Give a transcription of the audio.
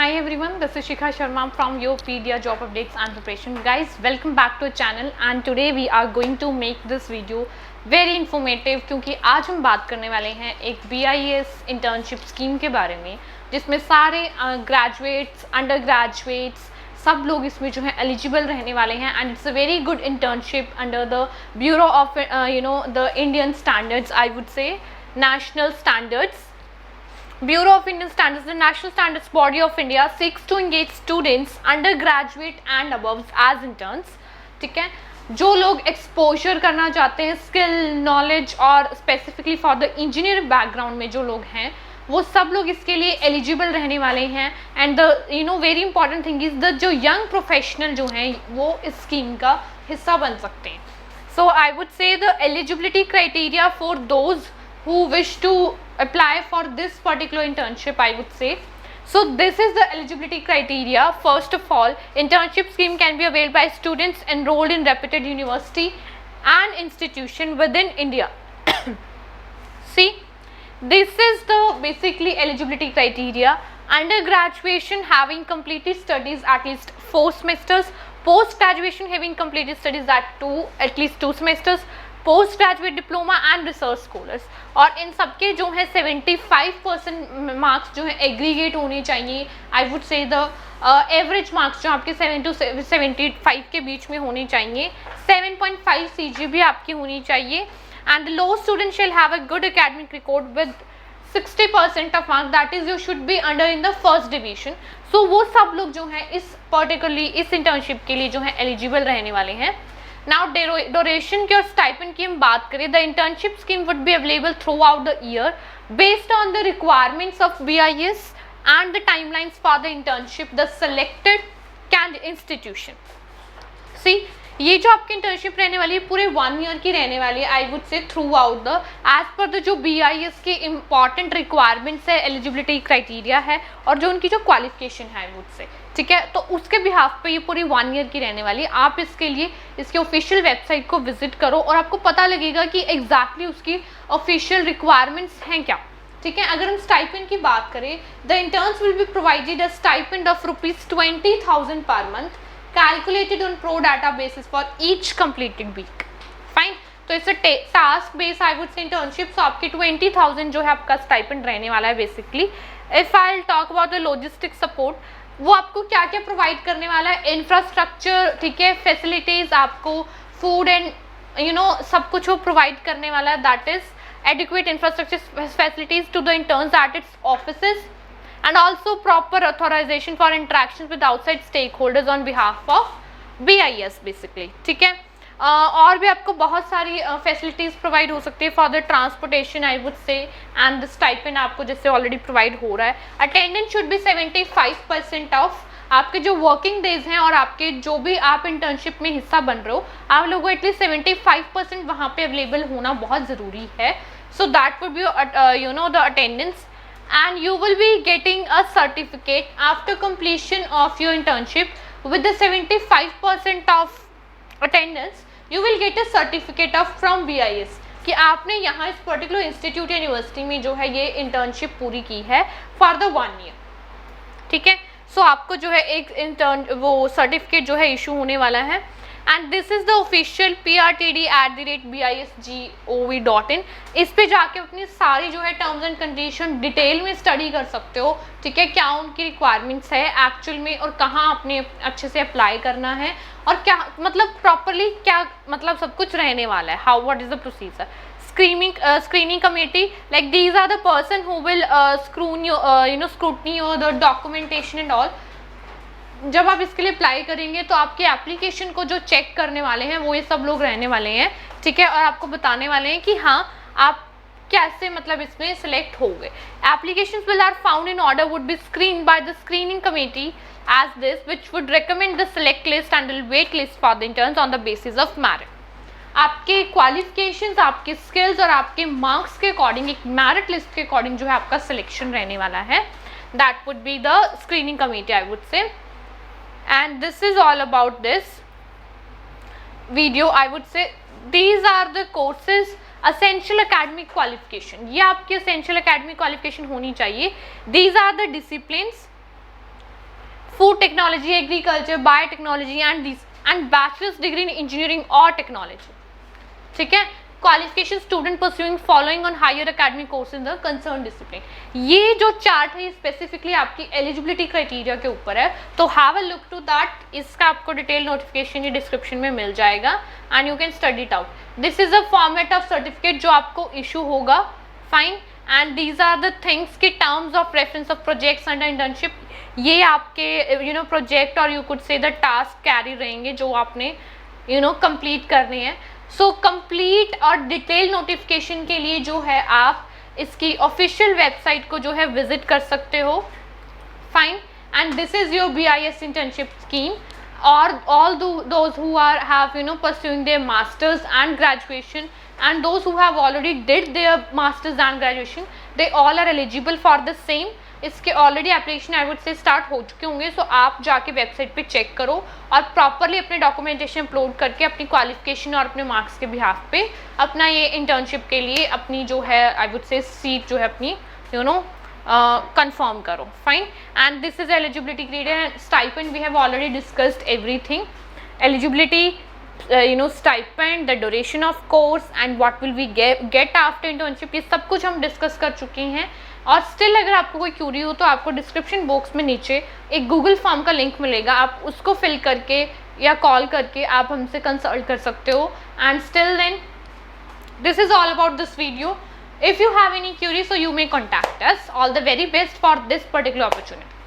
Hi everyone, this is Shikha Sharma from Yopedia Job Updates and Preparation. Guys, welcome back to our channel and today we are going to make this video very informative क्योंकि आज हम बात करने वाले हैं एक BIS internship scheme के बारे में जिसमें सारे ग्रेजुएट्स, अंडर ग्रेजुएट्स सब लोग इसमें जो है एलिजिबल रहने वाले हैं and it's a very good internship under the bureau of the Indian standards, I would से national standards. Bureau of Indian Standards, the national standards body of India, seeks to engage students undergraduate and above as interns. ठीक है, जो लोग exposure करना चाहते हैं skill, knowledge और specifically for the engineer background में जो लोग हैं वो सब लोग इसके लिए एलिजिबल रहने वाले हैं. And the very important thing is the जो यंग प्रोफेशनल जो हैं वो इस स्कीम का हिस्सा बन सकते हैं. So I would say the eligibility criteria for those who wish to apply for this particular internship, I would say. So this is the eligibility criteria. First of all, internship scheme can be availed by students enrolled in reputed university and institution within India. See, this is the basically eligibility criteria. Undergraduation having completed studies at least 4 semesters, post graduation having completed studies at least 2 semesters, post graduate diploma and research scholars. और इन सबके जो है 75% marks जो है aggregate होने चाहिए. आई would say the average marks जो आपके 7 to 75 के बीच में होने चाहिए. 7.5 CGPA आपकी होनी चाहिए. And low student shall have a good academic record with 60% of marks, that is you should be under in the first division. So वो सब लोग जो है इस पर्टिकुलरली इस इंटर्नशिप के लिए जो है एलिजिबल रहने वाले हैं. Now duration की और stipend की हम बात करें, the internship scheme would be available throughout the year based on the requirements of BIS and the timelines for the internship the selected candidate institution. See, ये जो आपकी इंटर्नशिप रहने वाली है पूरे 1 ईयर की रहने वाली है. I would say throughout the as per the जो BIS के इम्पॉर्टेंट रिक्वायरमेंट्स है, एलिजिबिलिटी क्राइटेरिया है और जो उनकी जो क्वालिफिकेशन है आई वुड से, ठीक है, तो उसके बिहाफ पे ये पूरी 1 ईयर की रहने वाली है. आप इसके लिए इसके ऑफिशियल वेबसाइट को विजिट करो और आपको पता लगेगा कि एग्जैक्टली उसकी ऑफिशियल रिक्वायरमेंट्स हैं क्या. ठीक है, अगर हम स्टाइपेंड की बात करें, the interns will be provided a stipend of ₹20,000 per month calculated on pro data basis for each completed week. Fine. तो इसे task base I would say internship, so आपके 20,000 जो है आपका स्टाइपेंड रहने वाला है basically. If I talk about the logistic support, वो आपको क्या क्या प्रोवाइड करने वाला है, इंफ्रास्ट्रक्चर, ठीक है, फैसिलिटीज, आपको फूड एंड सब कुछ वो प्रोवाइड करने वाला है. That is adequate infrastructure facilities to the interns at its offices and also proper authorization for interactions with outside stakeholders on behalf of BIS basically. ठीक है, और भी आपको बहुत सारी फैसिलिटीज़ प्रोवाइड हो सकती है for the transportation I would से एंड द स्टाइपेंड आपको जैसे ऑलरेडी प्रोवाइड हो रहा है. अटेंडेंस शुड बी 75% ऑफ आपके जो वर्किंग डेज हैं और आपके जो भी आप इंटर्नशिप में हिस्सा बन रहे हो आप लोगों को एटलीस्ट 75% वहाँ पे अवेलेबल होना बहुत ज़रूरी है. So that would be the attendance. And you will be getting a certificate after completion of your internship with the 75% of attendance. You will get a certificate of from BIS कि आपने यहाँ इस particular institute या university में जो है ये internship पूरी की है फॉर द 1 ईयर. ठीक है, सो आपको जो है एक इंटर्न वो सर्टिफिकेट जो है इशू होने वाला है. And this is the official prtd@bisgov.in. इस पे जाके अपनी सारी जो है टर्म्स एंड कंडीशन डिटेल में स्टडी कर सकते हो. ठीक है, क्या उनकी रिक्वायरमेंट्स है एक्चुअल में और कहाँ आपने अच्छे से अप्लाई करना है और क्या मतलब प्रॉपरली क्या मतलब सब कुछ रहने वाला है. How what is the procedure. Screening committee, like these are the person who will scrutiny or the documentation and all. जब आप इसके लिए अप्लाई करेंगे तो आपके एप्लीकेशन को जो चेक करने वाले हैं वो ये सब लोग रहने वाले हैं. ठीक है, और आपको बताने वाले हैं कि हाँ आप कैसे मतलब इसमें सिलेक्ट हो गए. Applications will are found in order would be screen by the screening committee as this which would recommend the select list and wait list for the interns on the basis of merit. आपके qualifications, आपके skills और आपके marks के according एक merit list के according जो है आपका सिलेक्शन रहने वाला है. That would be the screening committee I would से. And this is all about this video. I would say these are the courses essential academic qualification. ये आपकी essential academic qualification होनी चाहिए. These are the disciplines food technology, agriculture, biotechnology and bachelor's degree in engineering और technology, ठीक है। Qualification student pursuing following on higher academic course in the concern discipline. ये जो chart है स्पेसिफिकली आपकी eligibility criteria के ऊपर है, तो have a look to that. इसका आपको डिटेल नोटिफिकेशन ये डिस्क्रिप्शन में मिल जाएगा and you can study it out. This is a format of certificate जो आपको इशू होगा, fine. And these are the things की terms of reference of projects under internship, ये आपके प्रोजेक्ट और you could say the task carry रहेंगे जो आपने कंप्लीट करने हैं। सो कंप्लीट और डिटेल नोटिफिकेशन के लिए जो है आप इसकी ऑफिशियल वेबसाइट को जो है विजिट कर सकते हो, fine. And this is your BIS internship scheme, or all those who are have pursuing their masters and graduation, and those who have already did their masters and graduation, they all are eligible for the same। इसके already application I would से start हो चुके होंगे, सो आप जाके website पे check करो और प्रॉपरली अपने डॉक्यूमेंटेशन अपलोड करके अपनी क्वालिफिकेशन और अपने मार्क्स के बिहाफ पे अपना ये इंटर्नशिप के लिए अपनी जो है आई वुड से सीट जो है अपनी confirm करो, fine। and this is eligibility criteria and stipend, we have already discussed everything, eligibility, stipend, the duration of course and what will we get after internship, ये सब कुछ हम डिस्कस कर चुके हैं। और स्टिल अगर आपको कोई क्यूरी हो तो आपको डिस्क्रिप्शन बॉक्स में नीचे एक गूगल फॉर्म का लिंक मिलेगा, आप उसको फिल करके या कॉल करके आप हमसे कंसल्ट कर सकते हो। And still then this is all about this video. If you have any queries, so you may contact us. All the very best for this particular opportunity.